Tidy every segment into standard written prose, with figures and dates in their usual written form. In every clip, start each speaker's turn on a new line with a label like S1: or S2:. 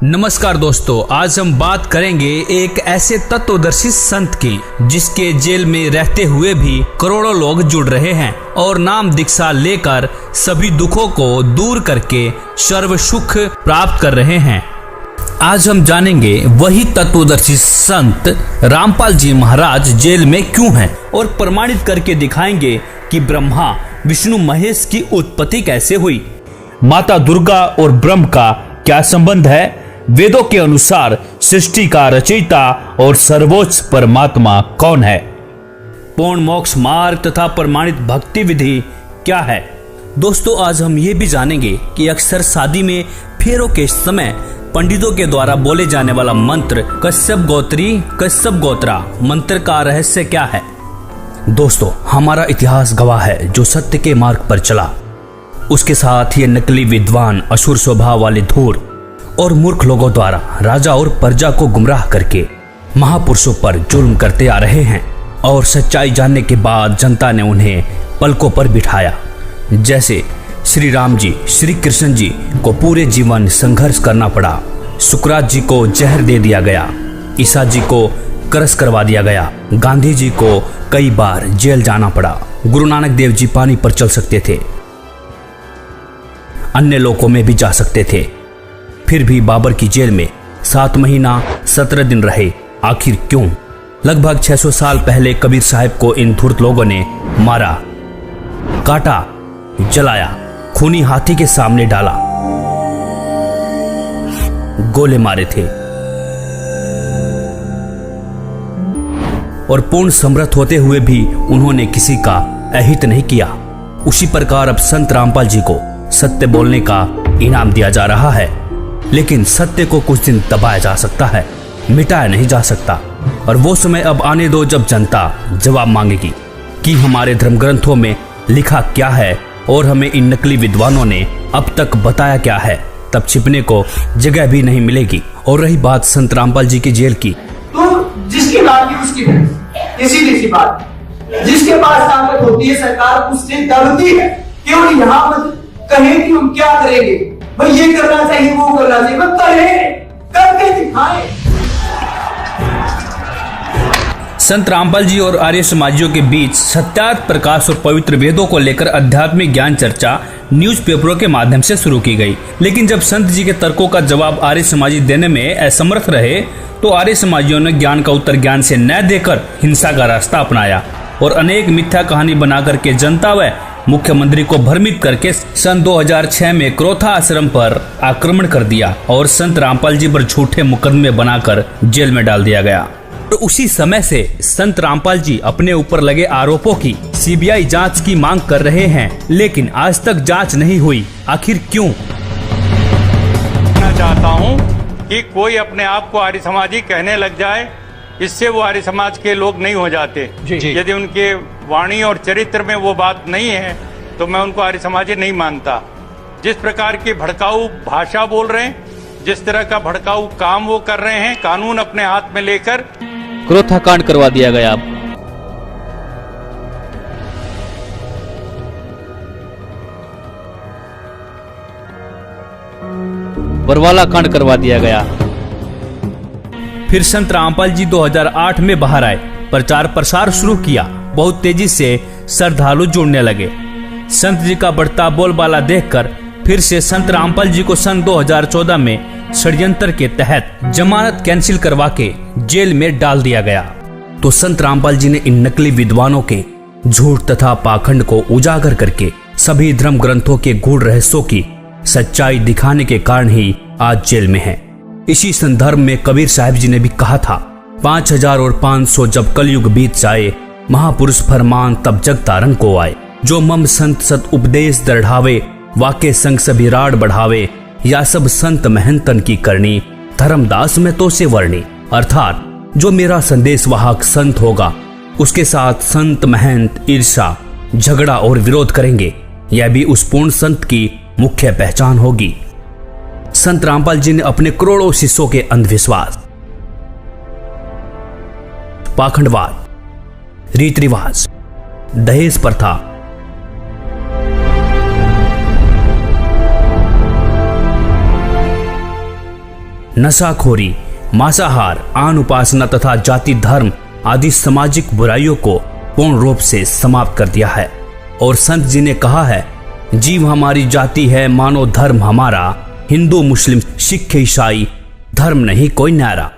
S1: नमस्कार दोस्तों, आज हम बात करेंगे एक ऐसे तत्वदर्शी संत की जिसके जेल में रहते हुए भी करोड़ों लोग जुड़ रहे हैं और नाम दीक्षा लेकर सभी दुखों को दूर करके सर्व सुख प्राप्त कर रहे हैं। आज हम जानेंगे वही तत्वदर्शी संत रामपाल जी महाराज जेल में क्यों हैं और प्रमाणित करके दिखाएंगे कि ब्रह्मा विष्णु महेश की उत्पत्ति कैसे हुई, माता दुर्गा और ब्रह्म का क्या संबंध है, वेदों के अनुसार सृष्टि का रचयिता और सर्वोच्च परमात्मा कौन है, पूर्ण मोक्ष मार्ग तथा प्रमाणित भक्ति विधि क्या है। दोस्तों, आज हम ये भी जानेंगे कि अक्सर शादी में फेरों के समय पंडितों के द्वारा बोले जाने वाला मंत्र कश्यप गोत्री कश्यप गोत्रा मंत्र का रहस्य क्या है। दोस्तों, हमारा इतिहास गवाह है जो सत्य के मार्ग पर चला, उसके साथ ये नकली विद्वान असुर स्वभाव वाले धूर्त और मूर्ख लोगों द्वारा राजा और प्रजा को गुमराह करके महापुरुषों पर जुल्म करते आ रहे हैं और सच्चाई जानने के बाद जनता ने उन्हें पलकों पर बिठाया। जैसे श्री राम जी, श्री कृष्ण जी को पूरे जीवन संघर्ष करना पड़ा, सुकरात जी को जहर दे दिया गया, ईसा जी को करस करवा दिया गया, गांधी जी को कई बार जेल जाना पड़ा, गुरु नानक देव जी पानी पर चल सकते थे, अन्य लोकों में भी जा सकते थे, फिर भी बाबर की जेल में 7 महीना 17 दिन रहे। आखिर क्यों? लगभग 600 साल पहले कबीर साहब को इन धूर्त लोगों ने मारा, काटा, जलाया, खूनी हाथी के सामने डाला, गोले मारे थे और पूर्ण समर्थ होते हुए भी उन्होंने किसी का अहित नहीं किया। उसी प्रकार अब संत रामपाल जी को सत्य बोलने का इनाम दिया जा रहा है, लेकिन सत्य को कुछ दिन दबाया जा सकता है, मिटाया नहीं जा सकता। और वो समय अब आने दो जब जनता जवाब मांगेगी कि हमारे धर्म ग्रंथों में लिखा क्या है और हमें इन नकली विद्वानों ने अब तक बताया क्या है। तब छिपने को जगह भी नहीं मिलेगी। और रही बात संत रामपाल जी की जेल की,
S2: तो जिसकी बात की उसकी इसी बात, जिसके पास ताकत होती है सरकार उससे डरती है कि वो यहाँ मत कहे कि हम क्या करेंगे, भाई ये करना चाहिए वो करना चाहिए, बस करें, करके दिखाएं।
S1: संत रामपाल जी और आर्य समाजियों के बीच सत्यार्थ प्रकाश और पवित्र वेदों को लेकर आध्यात्मिक ज्ञान चर्चा न्यूज़पेपरों के माध्यम से शुरू की गई। लेकिन जब संत जी के तर्कों का जवाब आर्य समाजी देने में असमर्थ रहे तो आर्य समाजियों ने ज्ञान का उत्तर ज्ञान से न देकर हिंसा का रास्ता अपनाया और अनेक मिथ्या कहानी बनाकर के जनता व मुख्यमंत्री को भ्रमित करके सन 2006 में क्रोथा आश्रम पर आक्रमण कर दिया और संत रामपाल जी पर झूठे मुकदमे बनाकर जेल में डाल दिया गया। तो उसी समय से संत रामपाल जी अपने ऊपर लगे आरोपों की सीबीआई जांच की मांग कर रहे हैं, लेकिन आज तक जांच नहीं हुई। आखिर क्यों?
S3: मैं चाहता हूं कि कोई अपने आप को आर्य समाजी कहने लग जाए, इससे वो आर्य समाज के लोग नहीं हो जाते। यदि उनके वाणी और चरित्र में वो बात नहीं है तो मैं उनको आर्य समाजी नहीं मानता। जिस प्रकार की भड़काऊ भाषा बोल रहे हैं, जिस तरह का भड़काऊ काम वो कर रहे हैं, कानून अपने हाथ में लेकर
S4: क्रोथा कांड करवा दिया गया। बरवाला कांड करवा दिया गया।
S1: फिर संत रामपाल जी 2008 में बाहर आए, प्रचार प्रसार शुरू किया, बहुत तेजी से श्रद्धालु जुड़ने लगे। संत जी का बढ़ता बोलबाला देखकर फिर से संत रामपाल जी को सन 2014 में षड्यंत्र के तहत जमानत कैंसिल करवा के जेल में डाल दिया गया। तो संत रामपाल जी ने इन नकली विद्वानों के झूठ तथा पाखंड को उजागर करके सभी धर्म ग्रंथों के गूढ़ रहस्यों की सच्चाई दिखाने के कारण ही आज जेल में है। इसी संदर्भ में कबीर साहब जी ने भी कहा था, 5000 और 500 जब कलयुग बीत जाए, महापुरुष फरमान तब जग तारन को आए, जो मम संत सत उपदेश दृढ़ावे, वाके संग सभी राड बढ़ावे, या सब संत महंतन की करनी, धर्मदास में तो से वर्णी। अर्थात जो मेरा संदेश वाहक संत होगा उसके साथ संत महंत ईर्षा, झगड़ा और विरोध करेंगे, यह भी उस पूर्ण संत की मुख्य पहचान होगी। संत रामपाल जी ने अपने करोड़ों शिष्यों के अंधविश्वास, पाखंडवाद, रीति रिवाज, दहेज प्रथा, नशाखोरी, मांसाहार, आन उपासना तथा जाति धर्म आदि सामाजिक बुराइयों को पूर्ण रूप से समाप्त कर दिया है। और संत जी ने कहा है, जीव हमारी जाति है, मानो धर्म हमारा, हिंदू मुस्लिम सिख ईसाई धर्म नहीं कोई न्यारा।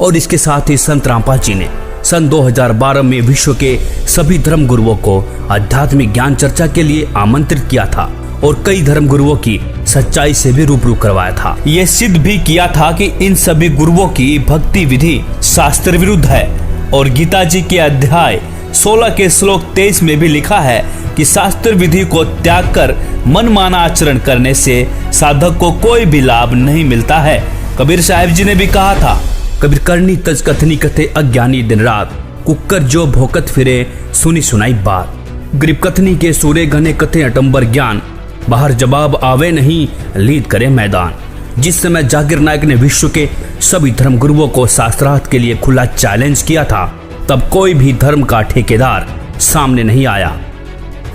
S1: और इसके साथ ही संत रामपाल जी ने सन 2012 में विश्व के सभी धर्म गुरुओं को आध्यात्मिक ज्ञान चर्चा के लिए आमंत्रित किया था और कई धर्म गुरुओं की सच्चाई से भी रूबरू करवाया था। ये सिद्ध भी किया था कि इन सभी गुरुओं की भक्ति विधि शास्त्र विरुद्ध है। और गीता जी के अध्याय 16 के श्लोक 23 में भी लिखा है कि शास्त्र विधि को त्याग कर मनमाना आचरण करने से साधक को कोई भी लाभ नहीं मिलता है। कबीर साहिब जी ने भी कहा था, कबीर करनी तज कथनी कथे अज्ञानी दिन रात, कुकर जो भोकत फिरे सुनी सुनाई बात। गरीब कथनी के सूरे घने कथे अटंबर ज्ञान, बाहर जवाब आवे नहीं लीद करे मैदान। जिस समय जाकिर नायक ने विश्व के सभी धर्म गुरुओं को शास्त्रार्थ के लिए खुला चैलेंज किया था, तब कोई भी धर्म का ठेकेदार सामने नहीं आया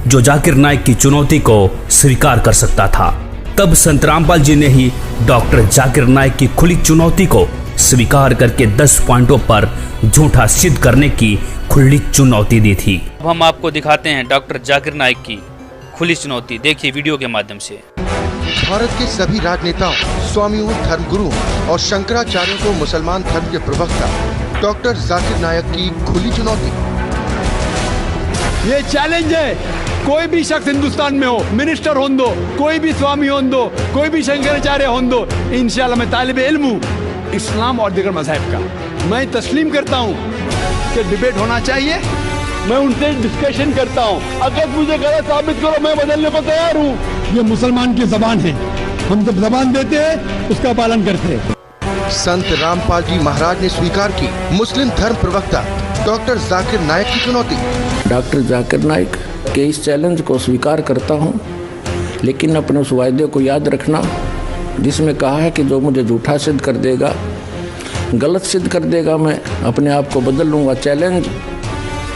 S1: जो जाकिर नायक की चुनौती को स्वीकार कर सकता था। तब संत रामपाल जी ने ही डॉक्टर जाकिर नायक की खुली चुनौती को स्वीकार करके 10 पॉइंटों पर झूठा सिद्ध करने की खुली चुनौती दी थी।
S4: अब हम आपको दिखाते हैं डॉक्टर जाकिर नायक की खुली चुनौती, देखिए वीडियो के माध्यम से।
S5: भारत के सभी राजनेताओं, स्वामियों, धर्मगुरुओं और शंकराचार्यों को मुसलमान धर्म के प्रवक्ता डॉक्टर जाकिर नायक की खुली चुनौती।
S6: ये चैलेंज है, कोई भी शख्स हिंदुस्तान में हो, मिनिस्टर हों दो, कोई भी स्वामी हों दो, कोई भी शंकराचार्य हों दो, इंशाल्लाह मैं तालिब इल्म हूँ इस्लाम और दीगर मज़हब का। मैं तस्लीम करता हूँ कि डिबेट होना चाहिए, मैं उनसे डिस्कशन करता हूँ। अगर मुझे गलत साबित करो, मैं बदलने को तैयार हूँ। ये मुसलमान की जबान है, हम जब जबान देते हैं उसका पालन करते हैं।
S5: संत रामपाल जी महाराज ने स्वीकार की मुस्लिम धर्म प्रवक्ता डॉक्टर जाकिर नायक की चुनौती।
S7: डॉक्टर जाकिर नायक के इस चैलेंज को स्वीकार करता हूं, लेकिन अपने उस वायदे को याद रखना जिसमें कहा है कि जो मुझे झूठा सिद्ध कर देगा, गलत सिद्ध कर देगा, मैं अपने आप को बदल लूँगा। चैलेंज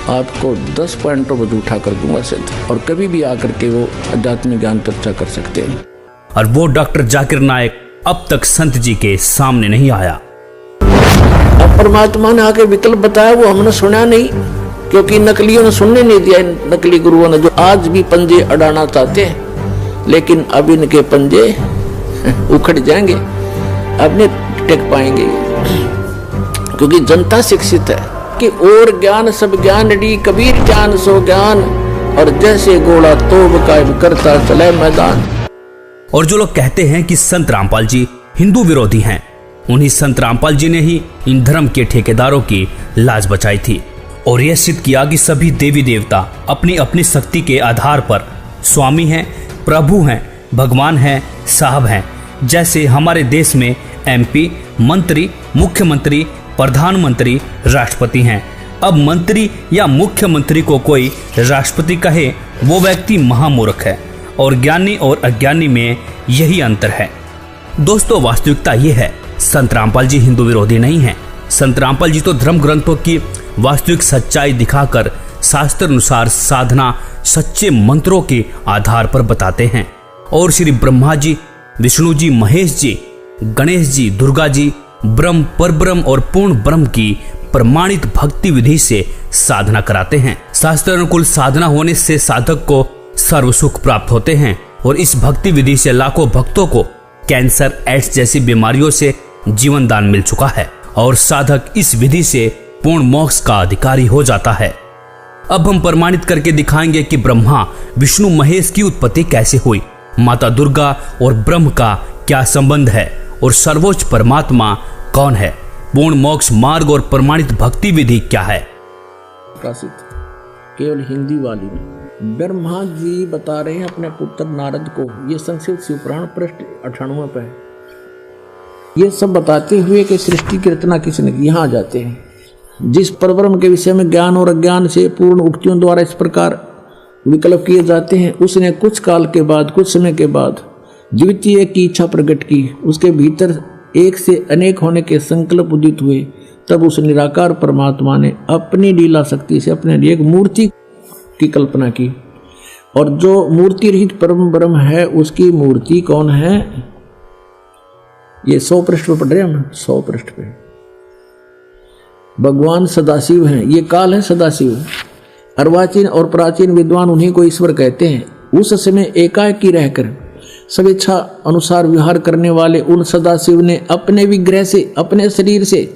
S7: आपको 10 पॉइंटों पर झूठा कर दूंगा सिद्ध, और कभी भी आकर के वो आध्यात्मिक ज्ञान चर्चा कर सकते हैं।
S1: और वो डॉक्टर जाकिर नायक अब तक संत जी के सामने नहीं आया।
S7: अब परमात्मा ने आके विकल्प बताया, वो हमने सुना नहीं, क्योंकि नकलियों ने सुनने नहीं दिया। नकली गुरुओं ने जो आज भी पंजे अड़ाना चाहते हैं, लेकिन अब इनके पंजे उखड़ जाएंगे, अब नहीं टेक पाएंगे, क्योंकि जनता शिक्षित है कि और ज्ञान सब ज्ञान डी, कबीर ज्ञान सो ज्ञान, और जैसे घोड़ा तोब कायम करता चले मैदान।
S1: और जो लोग कहते हैं कि संत रामपाल जी हिंदू विरोधी हैं, उन्हीं संत रामपाल जी ने ही इन धर्म के ठेकेदारों की लाज बचाई थी और यह सिद्ध किया कि सभी देवी देवता अपनी अपनी शक्ति के आधार पर स्वामी हैं, प्रभु हैं, भगवान हैं, साहब हैं। जैसे हमारे देश में MP, मंत्री, मुख्यमंत्री, प्रधानमंत्री, राष्ट्रपति हैं। अब मंत्री या मुख्यमंत्री को कोई राष्ट्रपति कहे, वो व्यक्ति महामूर्ख है, और ज्ञानी और अज्ञानी में यही अंतर है। दोस्तों, वास्तविकता ये है, संत रामपाल जी हिंदू विरोधी नहीं हैं। संत रामपाल जी तो धर्म ग्रंथों की वास्तविक सच्चाई दिखाकर शास्त्र अनुसार साधना सच्चे मंत्रों के आधार पर बताते हैं, और श्री ब्रह्मा जी, विष्णु जी, महेश जी, गणेश जी, दुर्गा जी ब्रह्म, परब्रह्म और पूर्ण ब्रह्म की प्रमाणित भक्ति विधि से साधना कराते हैं। शास्त्र अनुकूल साधना होने से साधक को सर्व सुख प्राप्त होते हैं, और इस भक्ति विधि से लाखों भक्तों को कैंसर, एड्स जैसी बीमारियों से जीवन दान मिल चुका है, और साधक इस विधि से पूर्ण मोक्ष का अधिकारी हो जाता है। अब हम प्रमाणित करके दिखाएंगे कि ब्रह्मा, विष्णु, महेश की उत्पत्ति कैसे हुई, माता दुर्गा और ब्रह्म का क्या संबंध है, और सर्वोच्च परमात्मा कौन है, पूर्ण मोक्ष मार्ग और प्रमाणित भक्ति विधि क्या है।
S7: प्रसिद्ध केवल हिंदी वाली में ब्रह्मा जी बता रहे हैं अपने पुत्र नारद को, ये संस्कृत शिवपुराण पृष्ठ 98 पे है। ये सब बताते हुए कि सृष्टि की रचना किसने की। यहाँ आ जाते हैं, जिस परब्रह्म के विषय में ज्ञान और अज्ञान से पूर्ण उक्तियों द्वारा इस प्रकार विकल्प किए जाते हैं, उसने कुछ काल के बाद, कुछ समय के बाद द्वितीय की इच्छा प्रकट की, उसके भीतर एक से अनेक होने के संकल्प उदित हुए। तब उस निराकार परमात्मा ने अपनी लीला शक्ति से अपने लिए एक मूर्ति की कल्पना की, और जो मूर्ति रहित परम ब्रह्म है, उसकी मूर्ति कौन है? ये 100 पृष्ठ पे पढ़ रहे हैं हम, 100 पृष्ठ पे। भगवान सदाशिव हैं, ये काल है सदाशिव। अर्वाचीन और प्राचीन विद्वान उन्हीं को ईश्वर कहते हैं। उस समय एकाकी रहकर स्वेच्छा अनुसार विहार करने वाले उन सदाशिव ने अपने विग्रह से, अपने शरीर से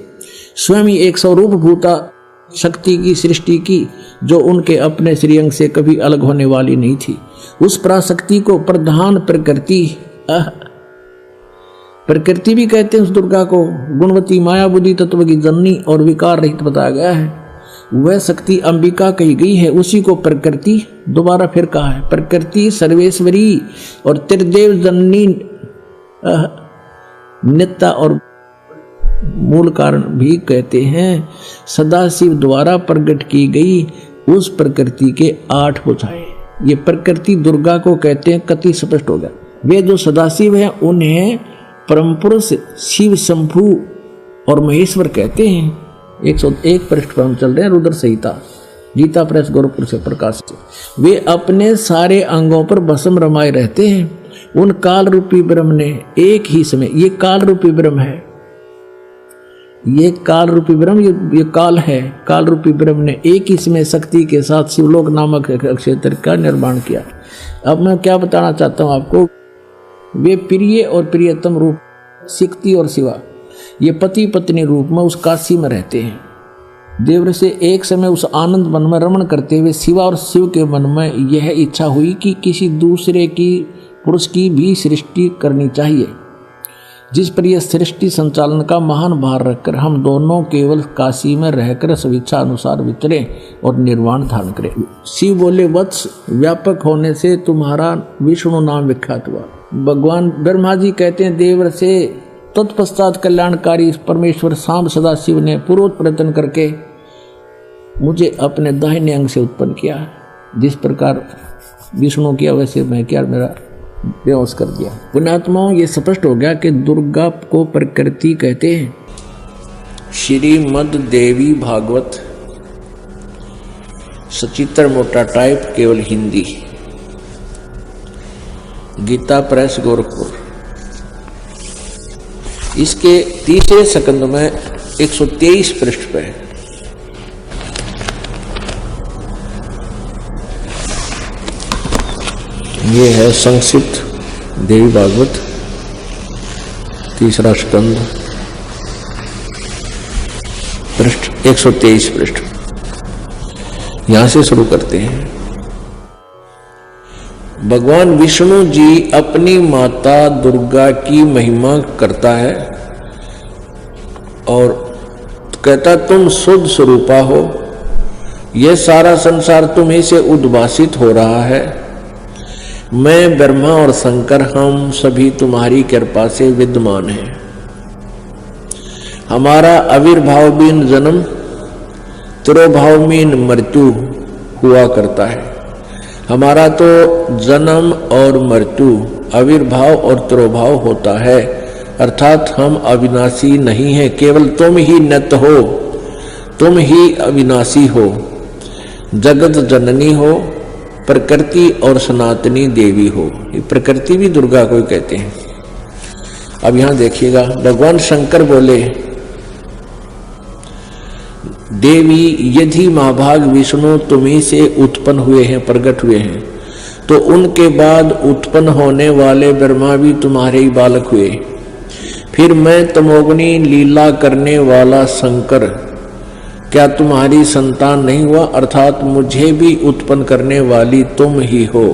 S7: स्वयं ही एक स्वरूप भूता शक्ति की सृष्टि की, जो उनके अपने श्रीअंग से कभी अलग होने वाली नहीं थी। उस पराशक्ति को प्रधान प्रकृति भी कहते हैं। उस दुर्गा को गुणवती माया बुद्धि तत्व की जननी और विकार रहित बताया गया है। वह शक्ति अंबिका कही गई है, उसी को प्रकृति दोबारा फिर कहा है। प्रकृति सर्वेश्वरी और त्रिदेव जननी नित्या और मूल कारण भी कहते हैं। सदाशिव द्वारा प्रकट की गई उस प्रकृति के 8 भुजाएं, ये प्रकृति दुर्गा को कहते हैं। कति स्पष्ट हो गया। वे जो सदाशिव हैं उन्हें परम पुरुष शिव शंभु और महेश्वर कहते हैं। 101 पृष्ठ पर हम चल रहे हैं, रुद्र संहिता, गीता प्रेस गोरखपुर से प्रकाशित। वे अपने सारे अंगों पर भस्म रमाए रहते हैं। उन काल रूपी ब्रह्म ने एक ही समय, ये काल रूपी ब्रह्म है, ये काल रूपी ब्रह्म, ये काल है। काल रूपी ब्रह्म ने एक ही समय शक्ति के साथ शिवलोक नामक क्षेत्र का निर्माण किया। अब मैं क्या बताना चाहता हूं आपको, वे प्रिय और प्रियतम रूप शक्ति और शिवा, ये पति पत्नी रूप में उस काशी में रहते हैं। देवर से एक समय उस आनंद वन में रमण करते हुए शिवा और शिव के मन में यह इच्छा हुई कि किसी दूसरे की पुरुष की भी सृष्टि करनी चाहिए, जिस पर यह सृष्टि संचालन का महान भार रखकर हम दोनों केवल काशी में रहकर स्वेच्छा अनुसार विचरे और निर्वाण धारण करें। शिव बोले, वत्स व्यापक होने से तुम्हारा विष्णु नाम विख्यात हुआ। भगवान ब्रह्मा जी कहते हैं, देवर से तत्पश्चात कल्याणकारी परमेश्वर सांब सदाशिव ने पूर्व प्रयत्न करके मुझे अपने दाहिने अंग से उत्पन्न किया। जिस प्रकार विष्णु किया वैसे मैं क्या, मेरा बेहोश कर दिया। पुण्यात्माओं, ये स्पष्ट हो गया कि दुर्गा को प्रकृति कहते हैं। श्रीमद् देवी भागवत सचित्र मोटा टाइप, केवल हिंदी, गीता प्रेस गोरखपुर। इसके तीसरे स्कंद में 123 पृष्ठ पे ये है संक्षिप्त देवी भागवत तीसरा स्कंद, पृष्ठ 123 पृष्ठ। यहां से शुरू करते हैं। भगवान विष्णु जी अपनी माता दुर्गा की महिमा करता है और कहता, तुम शुद्ध स्वरूपा हो, यह सारा संसार तुम्हीं से उद्भासित हो रहा है। मैं ब्रह्मा और शंकर हम सभी तुम्हारी कृपा से विद्यमान हैं। हमारा आविर्भाव बिन जन्म, तिरोभाव बिन मृत्यु हुआ करता है। हमारा तो जन्म और मृत्यु, आविर्भाव और तिरोभाव होता है, अर्थात हम अविनाशी नहीं हैं। केवल तुम ही नित्य हो, तुम ही अविनाशी हो, जगत जननी हो, प्रकृति और सनातनी देवी हो। ये प्रकृति भी दुर्गा को ही कहते हैं। अब यहां देखिएगा, भगवान शंकर बोले, देवी यदि महाभाग विष्णु तुम्हीं से उत्पन्न हुए हैं, प्रकट हुए हैं, तो उनके बाद उत्पन्न होने वाले ब्रह्मा भी तुम्हारे ही बालक हुए। फिर मैं तमोगुनी लीला करने वाला शंकर क्या तुम्हारी संतान नहीं हुआ? अर्थात मुझे भी उत्पन्न करने वाली तुम ही हो।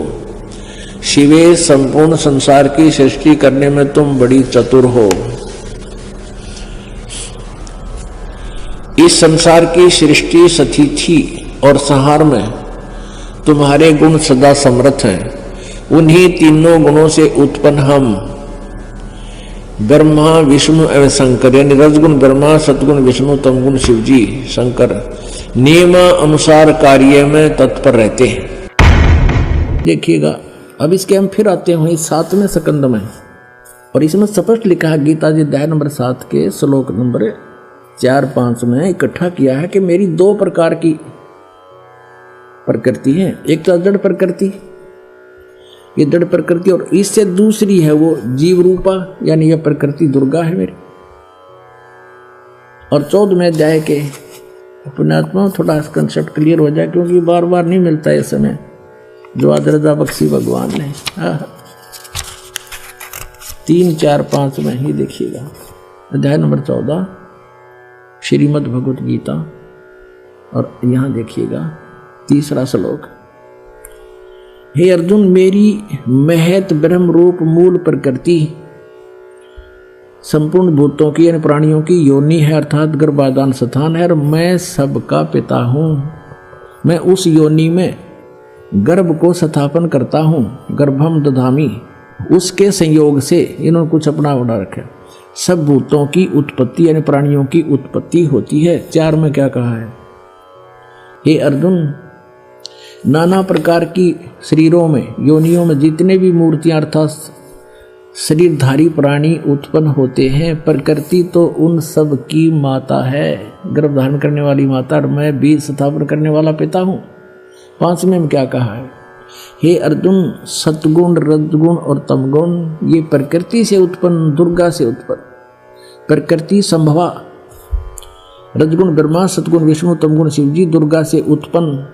S7: शिवे, संपूर्ण संसार की सृष्टि करने में तुम बड़ी चतुर हो। इस संसार की सृष्टि, स्थिति और संहार में तुम्हारे गुण सदा समर्थ हैं। उन्हीं तीनों गुणों से उत्पन्न हम ब्रह्मा, विष्णु एवं शंकर, यानी रजगुण ब्रह्मा, सतगुण विष्णु, तमगुण शिवजी शंकर नियम अनुसार कार्य में तत्पर रहते हैं। देखिएगा, अब इसके हम फिर आते हैं 7वें स्कंद में, और इसमें स्पष्ट लिखा है, गीता जी अध्याय नंबर 7 के श्लोक नंबर 4-5 में इकट्ठा किया है कि मेरी 2 प्रकार की प्रकृति है। एक तो जड़ प्रकृति ये जड़ प्रकृति, और इससे दूसरी है वो जीव रूपा, यानी यह प्रकृति दुर्गा है मेरी। और 14वें अध्याय के अपने आत्मा में थोड़ा कंसेप्ट क्लियर हो जाए, क्योंकि बार बार नहीं मिलता है समय जो आज रजा बख्शी भगवान ने। 3, 4, 5 में ही देखिएगा। अध्याय नंबर 14 श्रीमद् भगवत गीता, और यहाँ देखिएगा 3रा श्लोक। हे अर्जुन, मेरी महत ब्रह्म रूप मूल प्रकृति संपूर्ण भूतों की यानी प्राणियों की योनि है, अर्थात गर्भाधान स्थान है, और मैं सबका पिता हूँ। मैं उस योनि में गर्भ को स्थापन करता हूँ, गर्भम दधामी। उसके संयोग से इन्होंने कुछ अपना बना रखा। सब भूतों की उत्पत्ति यानी प्राणियों की उत्पत्ति होती है। 4 में क्या कहा है? हे अर्जुन, नाना प्रकार की शरीरों में योनियों में जितने भी मूर्तियां अर्थात शरीरधारी प्राणी उत्पन्न होते हैं, प्रकृति तो उन सब की माता है, गर्भ धारण करने वाली माता, और मैं बीज स्थापन करने वाला पिता हूँ। 5वें में क्या कहा है? हे अर्जुन, सतगुण रजगुण और तमगुण ये प्रकृति से उत्पन्न, दुर्गा से उत्पन्न। प्रकृति संभवा, रजगुण ब्रह्मा, सतगुण विष्णु, तमगुण शिवजी, दुर्गा से उत्पन्न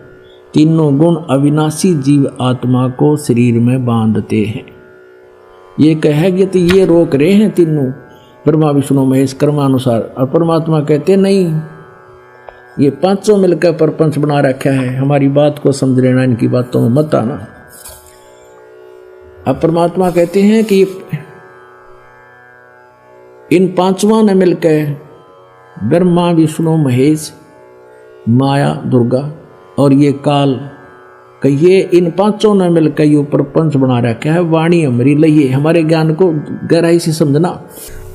S7: तीनों गुण अविनाशी जीव आत्मा को शरीर में बांधते हैं। ये कहेंगे तो ये रोक रहे हैं तीनों, ब्रह्मा विष्णु महेश कर्मानुसार, और परमात्मा कहते नहीं, ये 5 मिलकर प्रपंच बना रखा है, हमारी बात को समझ लेना, इनकी बातों में मत आना। अब परमात्मा कहते हैं कि इन 5 ने मिलकर ब्रह्मा विष्णु महेश माया दुर्गा और ये काल कहिए, इन 5 ने मिलकर ये प्रपंच बना रखा है। वाणी हमारी लइए, हमारे ज्ञान को गहराई से समझना।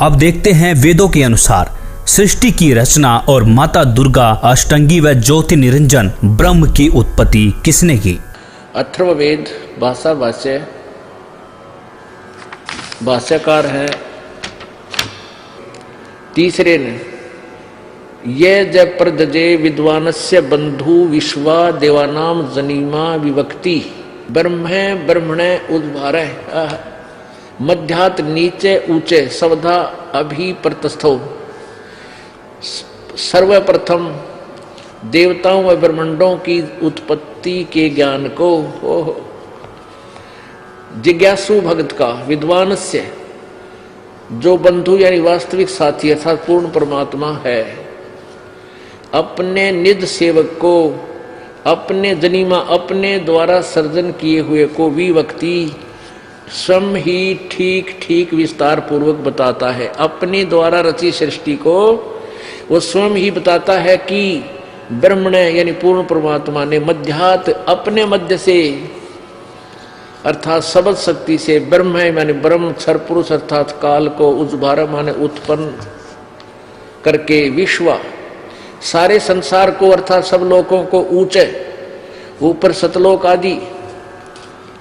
S1: अब देखते हैं वेदों के अनुसार सृष्टि की रचना और माता दुर्गा, अष्टंगी व ज्योति निरंजन ब्रह्म की उत्पत्ति किसने की?
S7: अथर्ववेद भाषा भाष्य, भाष्यकार है 3रे ने, ये जब प्रदजे विद्वानस्य बंधु विश्वा देवानाम जनीमा विभक्ति ब्रह्मे ब्रह्मणे उद्भारे मध्यात नीचे ऊंचे सवधा अभी प्रतस्थो। सर्वप्रथम देवताओं व ब्रह्मांडों की उत्पत्ति के ज्ञान को जिज्ञासु भक्त का, विद्वानस्य जो बंधु यानी वास्तविक साथी अर्थात पूर्ण परमात्मा है, अपने निज सेवक को, अपने जनीमा अपने द्वारा सर्जन किए हुए को विभक्ति स्वयं ही ठीक ठीक विस्तार पूर्वक बताता है। अपने द्वारा रची सृष्टि को वो स्वयं ही बताता है कि ब्रह्मण यानी पूर्ण परमात्मा ने मध्यात अपने मध्य से अर्थात सबद शक्ति से ब्रह्म है माने ब्रह्म क्षर पुरुष अर्थात काल को उज्भार माने उत्पन्न करके विश्व सारे संसार को अर्थात सब लोगों को ऊंचे ऊपर सतलोक आदि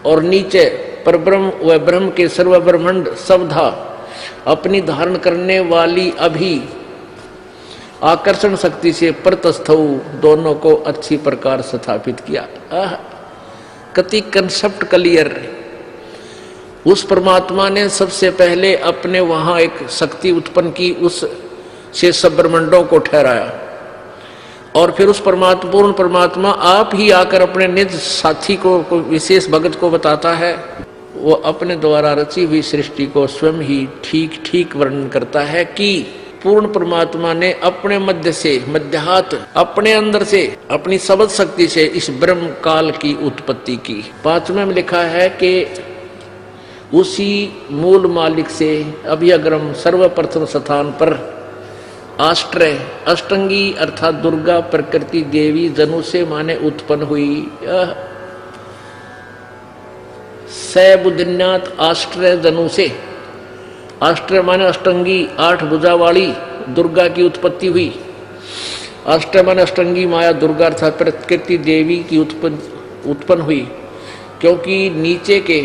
S7: और नीचे परब्रह्म व ब्रह्म के सर्व ब्रह्मांड सबधा अपनी धारण करने वाली अभी आकर्षण शक्ति से प्रतस्थौ दोनों को अच्छी प्रकार स्थापित किया। कति कंसेप्ट क्लियर। उस परमात्मा ने सबसे पहले अपने वहां एक शक्ति उत्पन्न की, उस से सब ब्रह्मांडों को ठहराया और फिर उस परमात्मा पूर्ण परमात्मा आप ही आकर अपने निज साथी को विशेष भगत को बताता है। वो अपने द्वारा रची हुई सृष्टि को स्वयं ही ठीक ठीक वर्णन करता है कि पूर्ण परमात्मा ने अपने मध्य से मध्यात अपने अंदर से अपनी सबद शक्ति से इस ब्रह्म काल की उत्पत्ति की। 5वें में लिखा है कि उसी मूल मालिक से अभ्यग्रम सर्वप्रथम स्थान पर आष्ट्रय अष्टंगी अर्थात दुर्गा प्रकृति देवी जनु से माने उत्पन्न हुई। सैबुदिन्यात आष्ट्रय जनु से, आष्ट्रय माने अष्टंगी 8 भुजा वाली दुर्गा की उत्पत्ति हुई। आष्ट्रय माने अष्टंगी माया दुर्गा अर्थात प्रकृति देवी की उत्पन्न हुई, क्योंकि नीचे के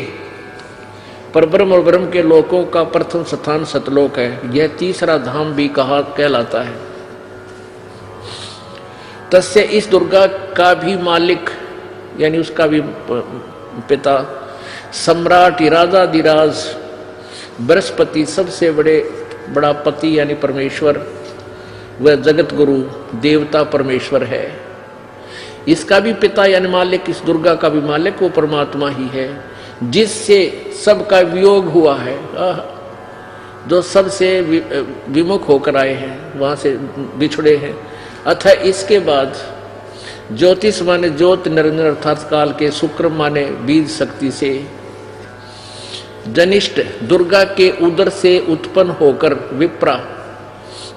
S7: परब्रह्म और ब्रह्म के लोकों का प्रथम स्थान सतलोक है। यह तीसरा धाम भी कहा कहलाता है। तस्य इस दुर्गा का भी मालिक यानी उसका भी पिता सम्राट राजाधिराज बृहस्पति सबसे बड़ा पति यानी परमेश्वर, वह जगत गुरु देवता परमेश्वर है। इसका भी पिता यानी मालिक, इस दुर्गा का भी मालिक वो परमात्मा ही है, जिससे सबका वियोग हुआ है, जो सबसे विमुख होकर आए हैं, वहां से बिछड़े हैं। अतः इसके बाद ज्योतिष माने ज्योत निरंजन अर्थात काल के, शुक्र माने बीज शक्ति से, जनिष्ठ दुर्गा के उदर से उत्पन्न होकर विप्रा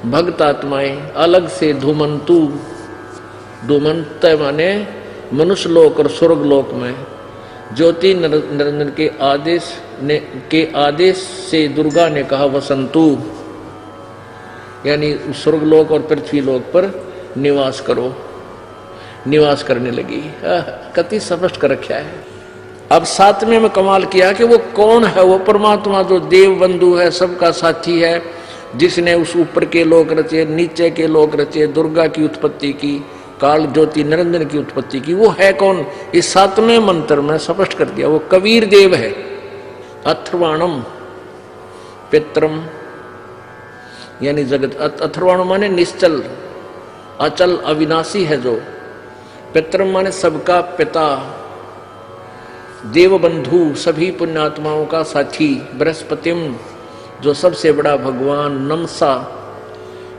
S7: भक्त आत्माएं अलग से धूमंतु, धूमंत माने मनुष्य लोक और स्वर्ग लोक में ज्योति निरंजन के आदेश से दुर्गा ने कहा वसंतु, यानी स्वर्गलोक और पृथ्वी लोक पर निवास करो, निवास करने लगी। कति स्पष्ट कर रखा है। अब सातवें में कमाल किया कि वो कौन है, वो परमात्मा जो देव बंधु है, सबका साथी है, जिसने उस ऊपर के लोक रचे, नीचे के लोक रचे, दुर्गा की उत्पत्ति की, काल ज्योति निरंजन की उत्पत्ति की। वो है कौन, इस सातवें मंत्र में स्पष्ट कर दिया। वो कबीर देव है। अथर्वाणम पित्रम यानी जगत, अथर्वाण माने निश्चल अचल अविनाशी है जो, पित्रम माने सबका पिता, देव बंधु सभी पुण्यात्माओं का साथी, बृहस्पतिम जो सबसे बड़ा भगवान, नमसा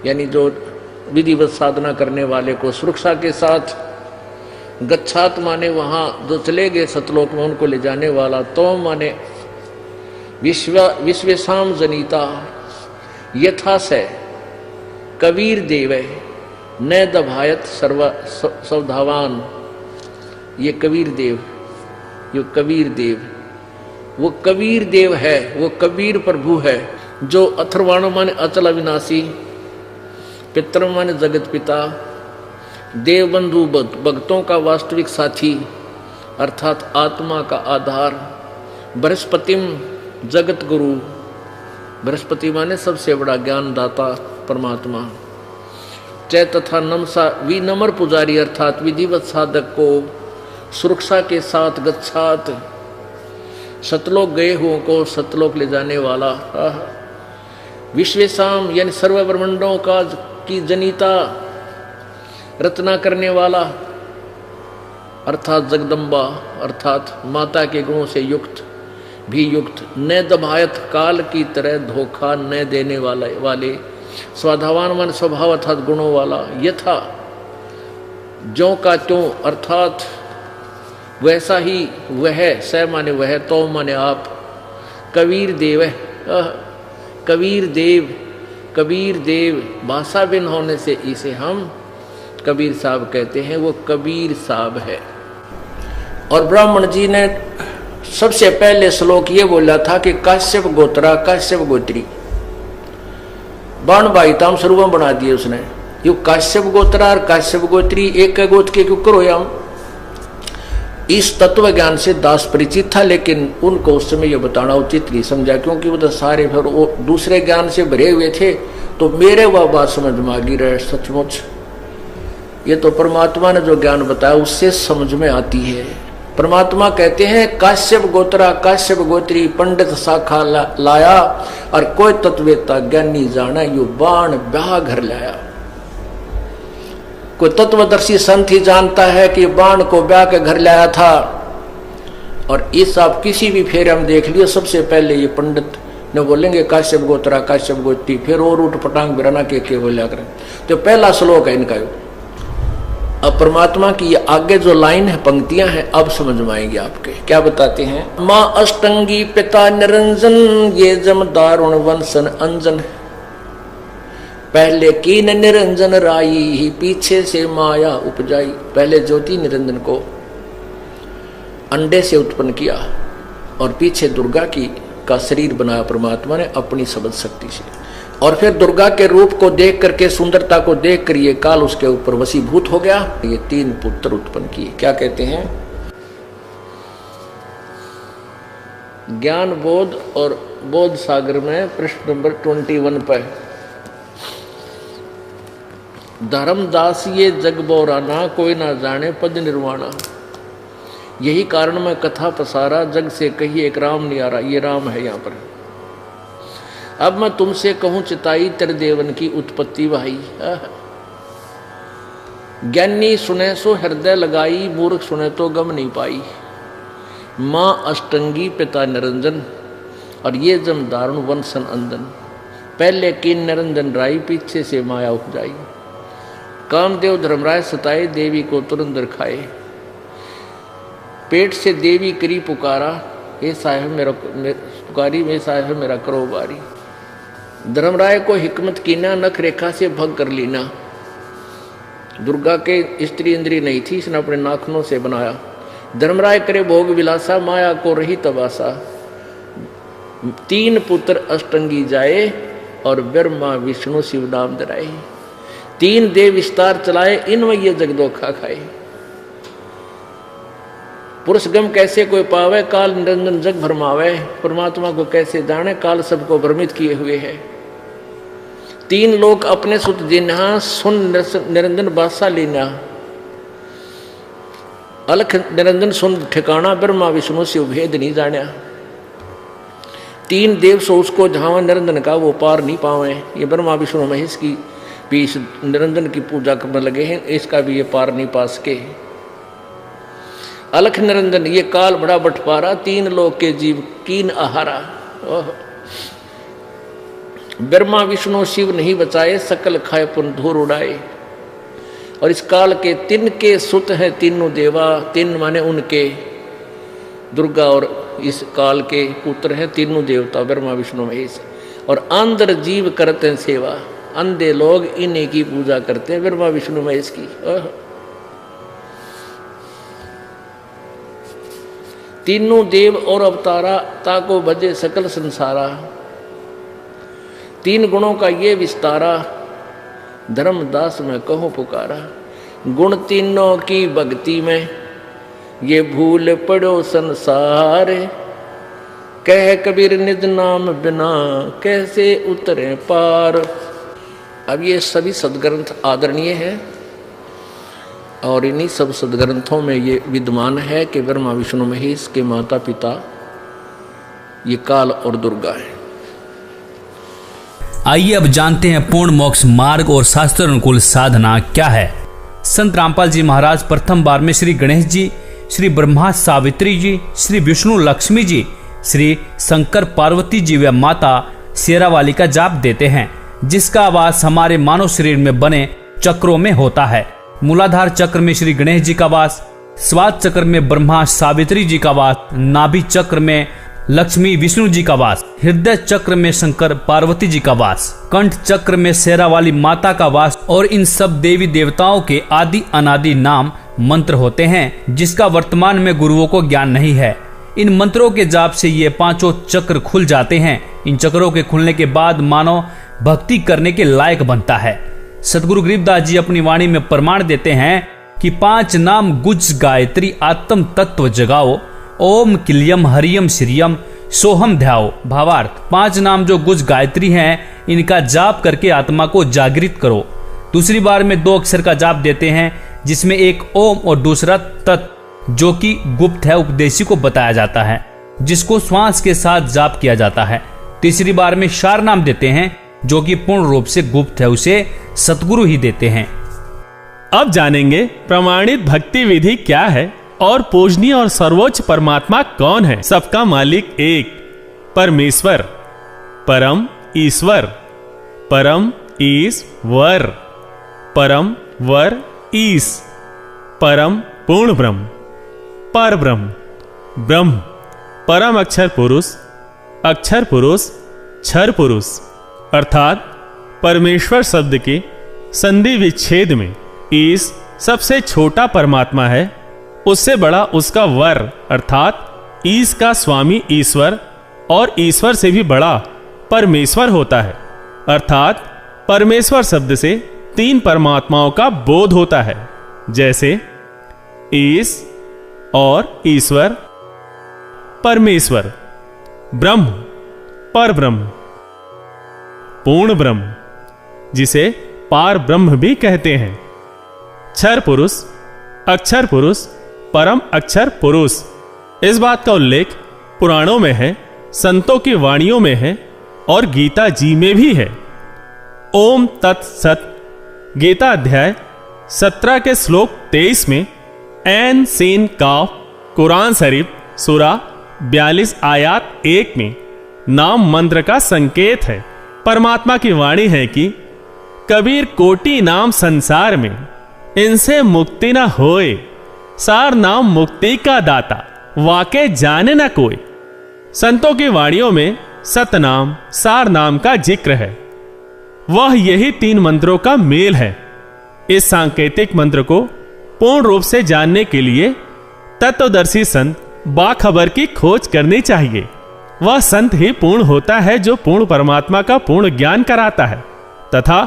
S7: यानी जो विधिवत साधना करने वाले को सुरक्षा के साथ, गच्छात माने वहां जो चले गए सतलोक में उनको ले जाने वाला, तो माने विश्वेशाम जनिता यथा से कबीर देव न दभायत सवधावान, ये कबीर देव, ये कबीर देव, वो कबीर देव है, वो कबीर प्रभु है जो अथर्वाण माने अचल अविनाशी, पितर माने जगत पिता, देवबंधु भक्तों का वास्तविक साथी अर्थात आत्मा का आधार, बृहस्पतिम जगत गुरु, बृहस्पति माने सबसे बड़ा ज्ञानदाता परमात्मा, चै तथा नमसा विनम्र पुजारी अर्थात विधिवत साधक को सुरक्षा के साथ गच्छात सतलोक गए हुओं को सतलोक ले जाने वाला, विश्वेशाम यानी सर्व ब्रह्मांडों का की जनिता रचना करने वाला अर्थात जगदम्बा अर्थात माता के गुणों से युक्त भी युक्त, न दभायत काल की तरह धोखा न देने वाले, स्वाधावान मन स्वभाव अर्थात गुणों वाला, यथा ज्यों का त्यों अर्थात वैसा ही वह, स माने वह, तो माने आप, कबीर देव है। कबीर देव, कबीर देव भाषा भिन्न होने से इसे हम कबीर साहब कहते हैं, वो कबीर साहब है। और ब्राह्मण जी ने सबसे पहले श्लोक ये बोला था कि काश्यप गोत्रा काश्यप गोत्री, बाण बाईताम स्वरूप बना दिए उसने, यो काश्यप गोत्रा और काश्यप गोत्री एक गोत्र के क्यों करो हम। इस तत्व ज्ञान से दास परिचित था, लेकिन उनको उस समय यह बताना उचित नहीं समझा, क्योंकि वो तो सारे फिर वो दूसरे ज्ञान से भरे हुए थे। तो मेरे वह बात समझ में आ गई रहे, सचमुच ये तो परमात्मा ने जो ज्ञान बताया उससे समझ में आती है। परमात्मा कहते हैं काश्यप गोत्रा काश्यप गोत्री पंडित शाखा लाया, और कोई तत्ववेत्ता ज्ञानी जाना यो बाण ब्याह घर लाया। कोई तत्वदर्शी संत ही जानता है कि बाण को ब्याह के घर लाया था। और इस आप किसी भी फेरे हम देख लियो, सबसे पहले ये पंडित न बोलेंगे काश्यप गोत्रा काश्यप गोत्री, फिर और उठ पटांग बिराना के बोला करें। तो पहला श्लोक है इनका। अब परमात्मा की ये आगे जो लाइन है, पंक्तियां हैं, अब समझ में आएंगे आपके। क्या बताते हैं, माँ अष्टंगी पिता निरंजन ये जम दारुण वंशन अंजन, पहले कीन निरंजन राई ही पीछे से माया उपजाई। पहले ज्योति निरंजन को अंडे से उत्पन्न किया और पीछे दुर्गा का शरीर बनाया परमात्मा ने अपनी शब्द शक्ति से, और फिर दुर्गा के रूप को देख करके, सुंदरता को देख कर ये काल उसके ऊपर वशीभूत हो गया। ये 3 पुत्र उत्पन्न किए। क्या कहते हैं, ज्ञान बोध और बोध सागर में पृष्ठ नंबर 21 पर, धर्मदास ये जग बोराना कोई ना जाने पद निर्वाणा। यही कारण मैं कथा पसारा, जग से कही एक राम नहीं आ रहा। ये राम है यहाँ पर। अब मैं तुमसे कहूं चिताई, तेरे देवन की उत्पत्ति भाई। ज्ञानी सुने सो हृदय लगाई, मूर्ख सुने तो गम नहीं पाई। माँ अष्टंगी पिता निरंजन, और ये जम दारुण वंशन अंदन। पहले कीन निरंजन राई, पीछे से माया उपजाई। कामदेव धर्मराय सताए, देवी को तुरंत खाए। पेट से देवी करी पुकारा, हे साहेब मेरा पुकारी, मे साहेब मेरा करो बारी। धर्मराय को हिकमत कीना, नख रेखा से भग कर लीना। दुर्गा के स्त्री इंद्री नहीं थी, इसने अपने नाखूनों से बनाया। धर्मराय करे भोग विलासा, माया को रही तबासा। 3 पुत्र अष्टंगी जाए, और ब्रह्मा विष्णु शिव नाम धराए। 3 देव विस्तार चलाए, इनमें ये जगदोखा खाए। पुरुष गम कैसे कोई पावे, काल निरंजन जग भरमावे। परमात्मा को कैसे जाने, काल सबको भ्रमित किए हुए है। 3 लोक अपने सुत जिन्हा, सुन निरंजन बादशाह लीना। अलख निरंजन सुन ठिकाना, ब्रह्मा विष्णु शिव भेद नहीं जाना। 3 देव सो उसको झावा, निरंजन का वो पार नहीं पावे। ये ब्रह्मा विष्णु महेश की पीस निरंजन की पूजा करने लगे हैं, इसका भी ये पार नहीं पा सके। अलख निरंजन ये काल बड़ा बंटवारा, 3 लोक के जीव कीन आहारा। ब्रह्मा विष्णु शिव नहीं बचाए, सकल खाए पुन धूर उड़ाए। और इस काल के 3 के सुत हैं तीनों देवा। 3 माने उनके, दुर्गा और इस काल के पुत्र हैं तीनों देवता, ब्रह्मा विष्णु महेश। और अंदर जीव करते हैं सेवा, अंधे लोग इन्हीं की पूजा करते हैं, ब्रह्मा विष्णु महेश की। तीनों देव और अवतारा, ताको भजे सकल संसारा। 3 गुणों का ये विस्तारा, धर्मदास में कहूँ पुकारा। गुण तीनों की भक्ति में, ये भूल पड़ो संसार। कह कबीर निज नाम बिना, कैसे उतरे पार। अब ये सभी सदग्रंथ आदरणीय है, और इन्हीं सब सदग्रंथों में ये विद्यमान है कि ब्रह्मा विष्णु महेश के माता पिता ये काल और दुर्गा है।
S1: आइए अब जानते हैं पूर्ण मोक्ष मार्ग और शास्त्र अनुकूल साधना क्या है। संत रामपाल जी महाराज प्रथम बार में श्री गणेश जी, श्री ब्रह्मा सावित्री जी, श्री विष्णु लक्ष्मी जी, श्री शंकर पार्वती जी व माता शेरावाली का जाप देते हैं, जिसका वास हमारे मानव शरीर में बने चक्रों में होता है। मूलाधार चक्र में श्री गणेश जी का वास, स्वाद चक्र में ब्रह्मा सावित्री जी का वास, नाभि चक्र में लक्ष्मी विष्णु जी का वास, हृदय चक्र में शंकर पार्वती जी का वास, कंठ चक्र में शेरावाली माता का वास, और इन सब देवी देवताओं के आदि अनादि नाम मंत्र होते हैं, जिसका वर्तमान में गुरुओं को ज्ञान नहीं है। इन मंत्रों के जाप से ये 5 चक्र खुल जाते हैं। इन चक्रों के खुलने के बाद मानव भक्ति करने के लायक बनता है। सदगुरु गरीबदास जी अपनी वाणी में प्रमाण देते हैं कि 5 नाम गुज गायत्री आत्म तत्व जगाओ, ओम किलियम हरियम श्रियम सोहम ध्याओ। भावार्थ, 5 नाम जो गुज गायत्री हैं, इनका जाप करके आत्मा को जागृत करो। दूसरी बार में 2 अक्षर का जाप देते हैं, जिसमें एक ओम और दूसरा तत्, जो कि गुप्त है, उपदेशी को बताया जाता है, जिसको श्वास के साथ जाप किया जाता है। तीसरी बार में शार नाम देते हैं, जो कि पूर्ण रूप से गुप्त है, उसे सतगुरु ही देते हैं।
S8: अब जानेंगे प्रमाणित भक्ति विधि क्या है और पूजनीय और सर्वोच्च परमात्मा कौन है। सबका मालिक एक परमेश्वर, परम ईश्वर, परम ईश्वर, परम वर ईश, परम पूर्ण ब्रह्म, पर ब्रह्म, ब्रह्म, परम अक्षर पुरुष, क्षर पुरुष। अर्थात परमेश्वर शब्द के संधि विच्छेद में ईश सबसे छोटा परमात्मा है, उससे बड़ा उसका वर अर्थात ईश का स्वामी ईश्वर, और ईश्वर से भी बड़ा परमेश्वर होता है। अर्थात परमेश्वर शब्द से 3 परमात्माओं का बोध होता है, जैसे ईश और ईश्वर, परमेश्वर, ब्रह्म, पर ब्रह्म, पूर्ण ब्रह्म, जिसे पार ब्रह्म भी कहते हैं, क्षर पुरुष, अक्षर पुरुष, परम अक्षर पुरुष। इस बात का उल्लेख पुराणों में है, संतों की वाणियों में है और गीता जी में भी है। ओम तत्सत गीता अध्याय 17 के श्लोक 23 में ऐन सीन काफ कुरान शरीफ सूरा 42 आयत 1 में नाम मंत्र का संकेत है। परमात्मा की वाणी है कि कबीर कोटि नाम संसार में, इनसे मुक्ति न होए, सार नाम मुक्ति का दाता, वाके जाने न कोई। संतों की वाणियों में सतनाम सार नाम का जिक्र है। वह यही 3 मंत्रों का मेल है। इस सांकेतिक मंत्र को पूर्ण रूप से जानने के लिए तत्वदर्शी संत बाखबर की खोज करनी चाहिए। वह संत ही पूर्ण होता है जो पूर्ण परमात्मा का पूर्ण ज्ञान कराता है तथा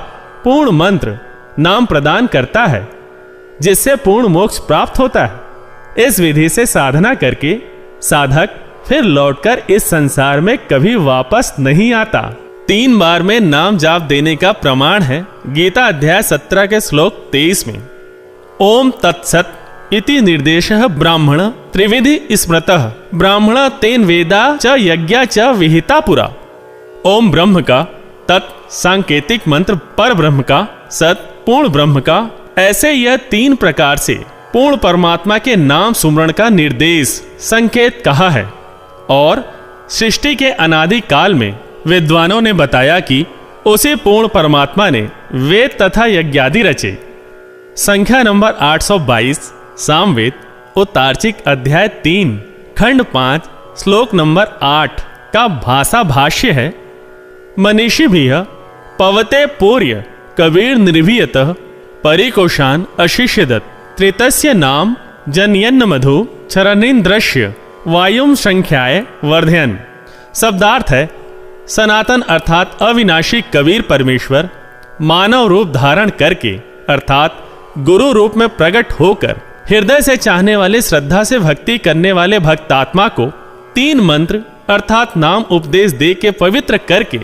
S8: पूर्ण मंत्र नाम प्रदान करता है, जिससे पूर्ण मोक्ष प्राप्त होता है। इस विधि से साधना करके साधक फिर लौटकर इस संसार में कभी वापस नहीं आता। 3 बार में नाम जाप देने का प्रमाण है गीता अध्याय 17 के श्लोक 23 में ओम तत्सत इति निर्देशः ब्राह्मण त्रिविधि स्मृतः ब्राह्मण तेन वेदा च यज्ञा च विहिता पुरा। ओम ब्रह्म का, तत् सांकेतिक मंत्र पर ब्रह्म का, सत पूर्ण ब्रह्म का, ऐसे यह 3 प्रकार से पूर्ण परमात्मा के नाम सुमरण का निर्देश संकेत कहा है। और सृष्टि के अनादि काल में विद्वानों ने बताया कि उसी पूर्ण परमात्मा ने वेद तथा यज्ञादि रचे। संख्या नंबर 822 सामवेद उत्तार्चिक अध्याय 3 खंड 5 श्लोक नंबर 8 का भाषा भाष्य है। मनीषी भी पवते पूर्य कबीर निर्भीयतः परिकोशान अशिष्यदत् त्रितस्य नाम जनयन्न मधु चरणीन्द्रस्य वायुम संख्याय वर्धयन। शब्दार्थ है, सनातन अर्थात अविनाशी कबीर परमेश्वर मानव रूप धारण करके अर्थात गुरु रूप में प्रकट होकर हृदय से चाहने वाले, श्रद्धा से भक्ति करने वाले भक्तात्मा को 3 मंत्र अर्थात नाम उपदेश दे के पवित्र करके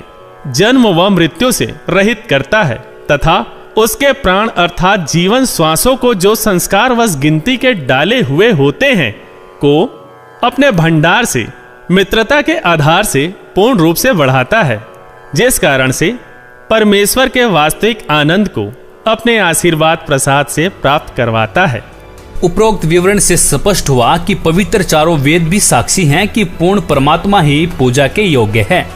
S8: जन्म व मृत्यु से रहित करता है तथा उसके प्राण अर्थात जीवन श्वासों को जो संस्कार वश गिनती के डाले हुए होते हैं को अपने भंडार से मित्रता के आधार से पूर्ण रूप से बढ़ाता है, जिस कारण से परमेश्वर के वास्तविक आनंद को अपने आशीर्वाद प्रसाद से प्राप्त करवाता है।
S1: उपरोक्त विवरण से स्पष्ट हुआ कि पवित्र चारों वेद भी साक्षी हैं कि पूर्ण परमात्मा ही पूजा के योग्य है।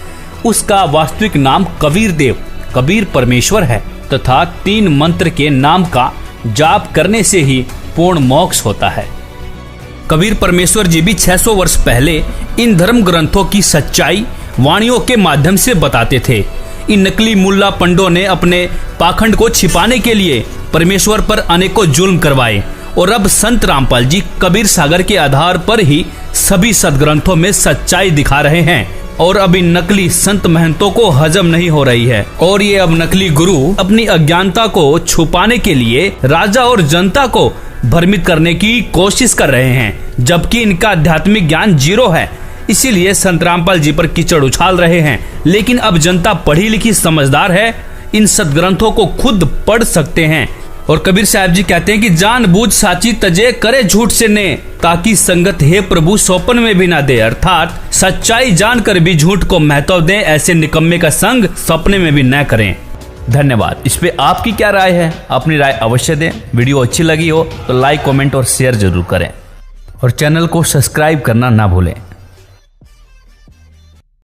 S1: उसका वास्तविक नाम कबीर देव, कबीर परमेश्वर है तथा 3 मंत्र के नाम का जाप करने से ही पूर्ण मोक्ष होता है। कबीर परमेश्वर जी भी 600 वर्ष पहले इन धर्म ग्रंथों की सच्चाई वाणियों के माध्यम से बताते थे। इन नकली मुल्ला पंडों ने अपने पाखंड को छिपाने के लिए परमेश्वर पर अनेकों जुल्म करवाए और अब संत रामपाल जी कबीर सागर के आधार पर ही सभी सदग्रंथों में सच्चाई दिखा रहे हैं और अब इन नकली संत महंतों को हजम नहीं हो रही है और ये अब नकली गुरु अपनी अज्ञानता को छुपाने के लिए राजा और जनता को भ्रमित करने की कोशिश कर रहे हैं, जबकि इनका आध्यात्मिक ज्ञान 0 है। इसीलिए संत रामपाल जी पर कीचड़ उछाल रहे हैं। लेकिन अब जनता पढ़ी लिखी समझदार है, इन सदग्रंथों को खुद पढ़ सकते हैं। और कबीर साहब जी कहते हैं कि जानबूझ साची तजे करे झूठ से ने, ताकि संगत हे प्रभु सौपन में भी ना दे। अर्थात सच्चाई जानकर भी झूठ को महत्व दें, ऐसे निकम्मे का संग सपने में भी न करें। धन्यवाद। इस पे आपकी क्या राय है? अपनी राय अवश्य दें। वीडियो अच्छी लगी हो तो लाइक, कमेंट और शेयर जरूर करें और चैनल को सब्सक्राइब करना ना भूलें।